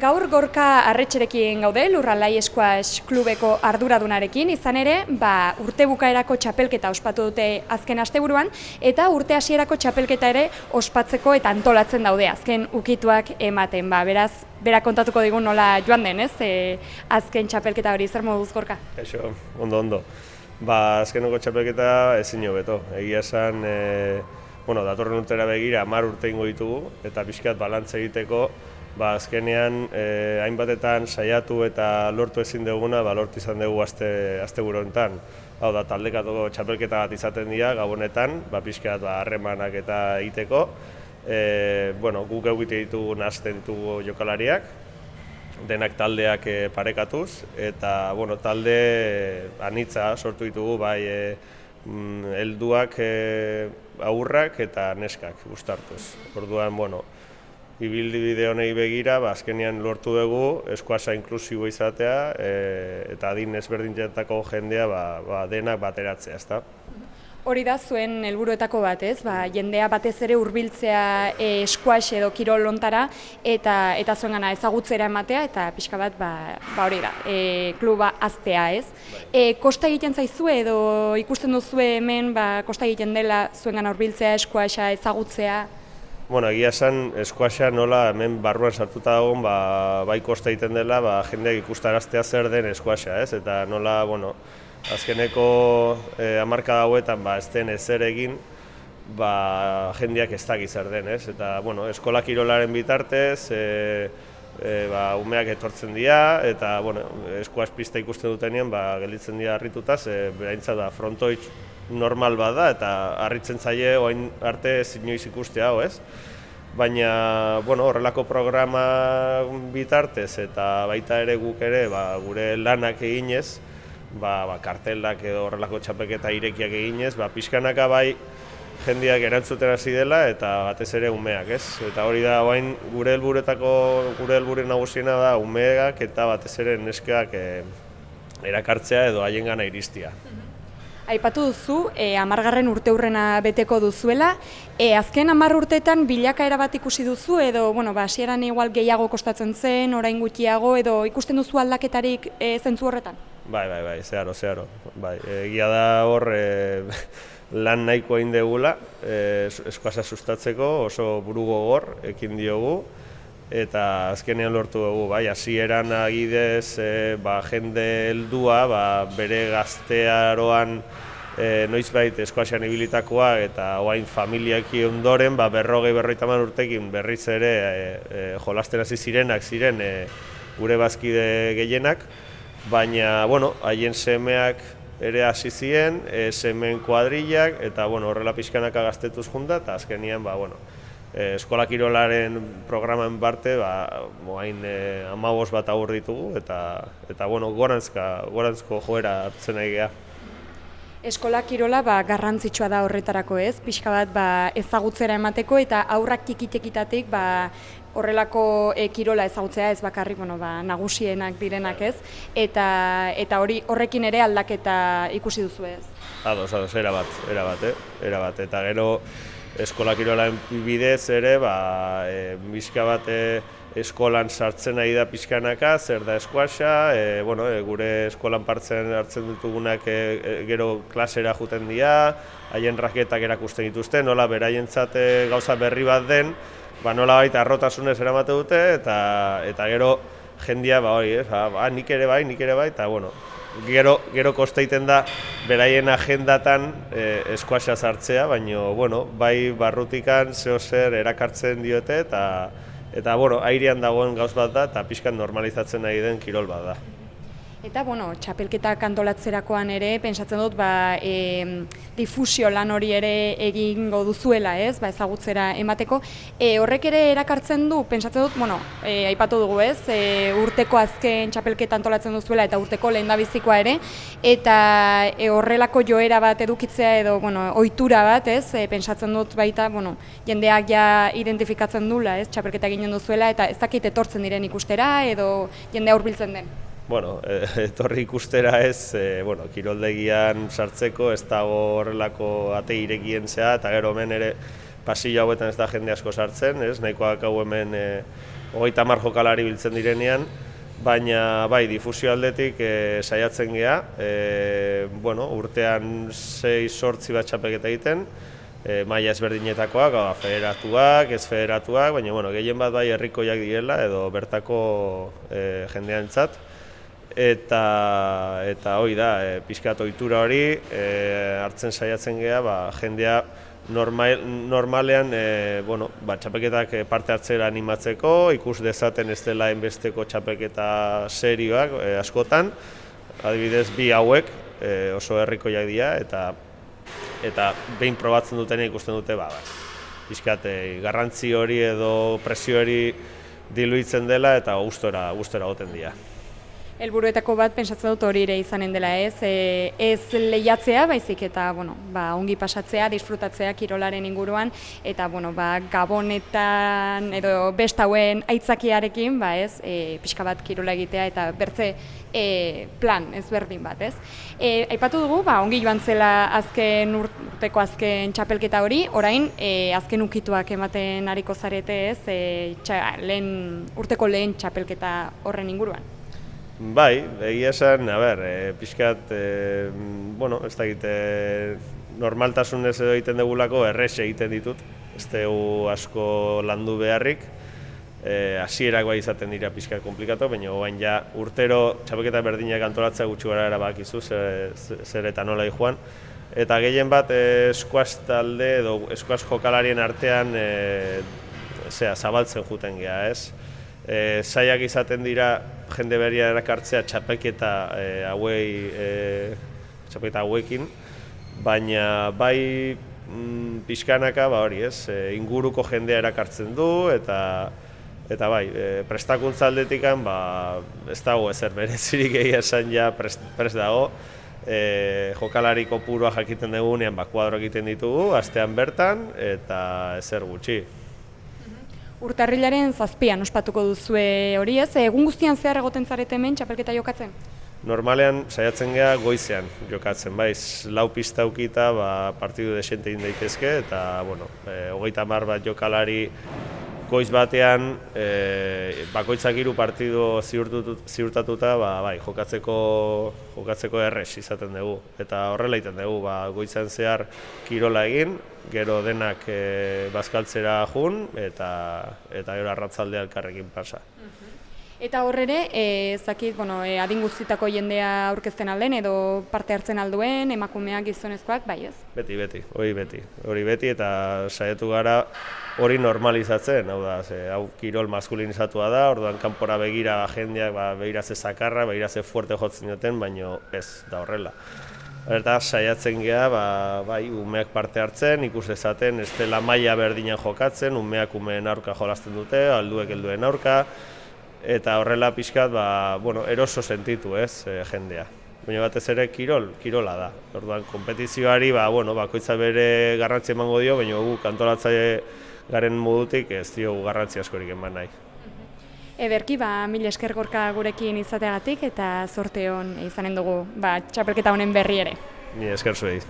Gaur Gorka Arretxerekin gaude, Lurraldai Squash klubeko arduradunarekin, izan ere, urte bukaerako txapelketa ospatu dute azken asteburuan, eta urte hasierako txapelketa ere ospatzeko eta antolatzen daude azken ukituak ematen. Beraz, bera kontatuko digun nola joan den, ez? Azken txapelketa hori, zer moduz, Gorka? Eixo, ondo. Azkenoko txapelketa ezin hobeto. Egia esan, datorren urtera begira 10 urte ingo ditugu, eta pixkat balantze egiteko, azkenean hainbatetan saiatu eta lortu ezin duguna, lortu izan dugu asteburu honetan. Hau da, taldekatoko txapelketa bat izaten dira, gabonetan, pixkat harremanak eta egiteko. Guk egite ditugu nahazten ditugu jokalariak, denak taldeak parekatuz, eta talde anitza sortu ditugu, bai helduak, haurrak eta neskak uztartuz. Orduan, ibilbide honei begira, azkenean lortu dugu eskuasa inklusibo izatea eta adin ezberdinetako jendea denak bateratzea, ezta? Hori da zuen helburuetako bat, ez? Jendea batez ere hurbiltzea squash edo kirol hontara eta zuengana ezagutzera ematea eta pixka bat hori da, kluba haztea, ez? Kosta egiten zaizue edo ikusten duzue hemen kosta egiten dela zuengana hurbiltzea, squasha ezagutzea? Egia esan, squasha nola hemen barruan sartuta dagoen, bai kosta egiten dela, jendeak ikustaraztea zer den squasha, ez? Eta nola, azkeneko hamarkada hauetan ez den ezer egin, jendeak ez daki zer den, ez? Eta, eskola kirolaren bitartez, umeak etortzen dira, eta, squash pista ikusten dutenean, gelditzen dira harritutaz, beraintza da frontoitz normal bada eta harritzen zaie orain arte inoiz ikustea hau, ez? Baina, horrelako programa bitartez eta baita ere guk ere gure lanak eginez, kartelak edo horrelako txapelketa irekiak eginez, pixkanaka bai jendeak erantzuten hasi dela eta batez ere umeak, ez? Eta hori da orain gure helburu nagusiena da umeak eta batez ere neskak erakartzea edo haiengana iristea. Aipatu duzu, 10. urteurrena beteko duzuela. Azken 10 urteetan bilakaera bat ikusi duzu edo, hasieran igual gehiago kostatzen zen, orain gutxiago edo ikusten duzu aldaketarik zentzu horretan? Bai, zeharo. Egia da hor lan nahiko egin dugula, eskuasa sustatzeko oso buru gogor ekin diogu. Eta azkenean lortu dugu, hasieran agidez jende heldua, bere gaztearoan noizbait eskuasean ibilitakoa eta orain familiaki ondoren 40-50 urtekin berriz ere jolasten hasi zirenak ziren gure bazkide gehienak, baina haien semeak ere hasi ziren, semeen kuadrillak eta horrela pixkanaka gaztetuz junta eta azkenean eskola kirolaren programen parte, hain 15 bat agur ditugu eta gorantzko joera hartzen nahi geha. Eskola kirola garrantzitsua da horretarako, ez? Pixka bat ezagutzera emateko eta aurrak tikitekitatik horrelako kirola ezagutzea ez bakarrik nagusienak direnak, ez? Eta horrekin ere aldaketa ikusi duzu, ez? Ados, erabat. Eta gero eskola kirolaren bidez ere, pixka bat eskolan sartzen nahi da pixkanaka, zer da squasha, gure eskolan hartzen ditugunak gero klasera juten dira, haien raketak erakusten dituzte, nola beraientzat gauza berri bat den, nola baita arrotasunez eramate dute, eta gero jendia nik ere bai, eta gero kosta egiten da beraien agendatan squasha sartzea, baina bai barrutikan zer erakartzen diote eta airean dagoen gauz bat da eta pixkan normalizatzen nahi den kirol bat da. Eta, txapelketak antolatzerakoan ere, pentsatzen dut, difusio lan hori ere egingo duzuela, ez, ezagutzera emateko. Horrek ere erakartzen du, pentsatzen dut, aipatu dugu, ez, urteko azken txapelketa antolatzen duzuela eta urteko lehendabizikoa ere, eta horrelako joera bat edukitzea edo, ohitura bat, ez, pentsatzen dut baita, jendeak ja identifikatzen dula, ez, txapelketa eginen duzuela, eta ez dakit etortzen diren ikustera edo jendea hurbiltzen den. Etorri ikustera ez, kiroldegian sartzeko ez dago horrelako ate irekien zea, eta gero hemen ere pasillo hauetan ez da jende asko sartzen, ez, nahikoak hau hemen 30 jokalari biltzen direnean, baina bai, difusio aldetik saiatzen gea, bueno, urtean 6-8 bat txapelketa egiten, maila ezberdinetakoak, federatuak, ez federatuak, baina bueno, gehien bat bai herrikoiak direla edo bertako jendearentzat. Eta hori da, pixkat ohitura hori hartzen saiatzen gea, jendea normalean txapelketak parte hartzera animatzeko, ikus dezaten ez dela enbesteko txapelketa serioak askotan, adibidez bi hauek oso herrikoiak dira eta behin probatzen dutena ikusten dute pixkat garrantzi hori edo presio hori diluitzen dela eta gustora goten dira. Helburuetako bat pentsatzen dut hori ere izanen dela, ez lehiatzea, baizik eta ongi pasatzea, disfrutatzea kirolaren inguruan, eta gabonetan edo best hauen aitzakiarekin, pixka bat kirola egitea eta bertze plan ezberdin bat, ez? Aipatu dugu, ongi joan zela azken urteko azken txapelketa hori, orain azken ukituak ematen ariko zarete, ez? Urteko lehen txapelketa horren inguruan. Bai, egia esan, pixkat, ez dakit, normaltasunez edo egiten dugulako errez egiten ditut, ez dugu asko landu beharrik, hasierak bai izaten dira pixkat komplikatu, baina oain ja urtero txapelketa berdinak antolatzea gutxi gara erabakizu, zer eta nola joan, eta gehien bat squash talde edo squash jokalarien artean zabaltzen juten gea, ez? Zaiak izaten dira jende berria erakartzea txapelketa hauekin, baina bai pixkanaka hori ez, inguruko jendea erakartzen du eta bai, prestakuntza aldetik ez dago ezer berezirik egia esan ja prest dago. Jokalari kopurua jakiten dugunean kuadro egiten ditugu, astean bertan eta ezer gutxi. Urtarrilaren 7an ospatuko duzue hori ez, egun guztian zehar egoten zarete hemen txapelketa jokatzen? Normalean saiatzen gea goizean jokatzen, lau pista ukita partidu desente egin daitezke eta 30 bat jokalari goiz batean bakoitzak 3 partidu ziurtatuta jokatzeko errez izaten dugu eta horrela egiten dugu, goizean zehar kirola egin, gero denak bazkaltzera jun eta gero arratzaldea elkarrekin pasa. Eta horre, adin guztietako jendea aurkezten alden edo parte hartzen alduen, emakumeak, gizonezkoak, bai ez? Hori beti eta saiatu gara hori normalizatzen, hau kirol maskulinizatua da, orduan kanpora begira jendeak begira ze zakarra, begira ze fuerte jotzen duten, baina ez da horrela. Eta saiatzen gea, umeak parte hartzen, ikus dezaten, ez dela maila berdinan jokatzen, umeak umeen aurka jolasten dute, alduek helduen aurka, eta horrela pixkat, eroso sentitu jendea. Baina batez ere kirola da. Orduan, konpetizioari, bakoitza bere garrantzi emango dio, baina guk antolatzaile garen modutik ez diogu garrantzi askorik eman nahi. Ederki, mila esker Gorka gurekin izateagatik eta zorte hon izanen dugu txapelketa honen berri ere. Mila esker zuei.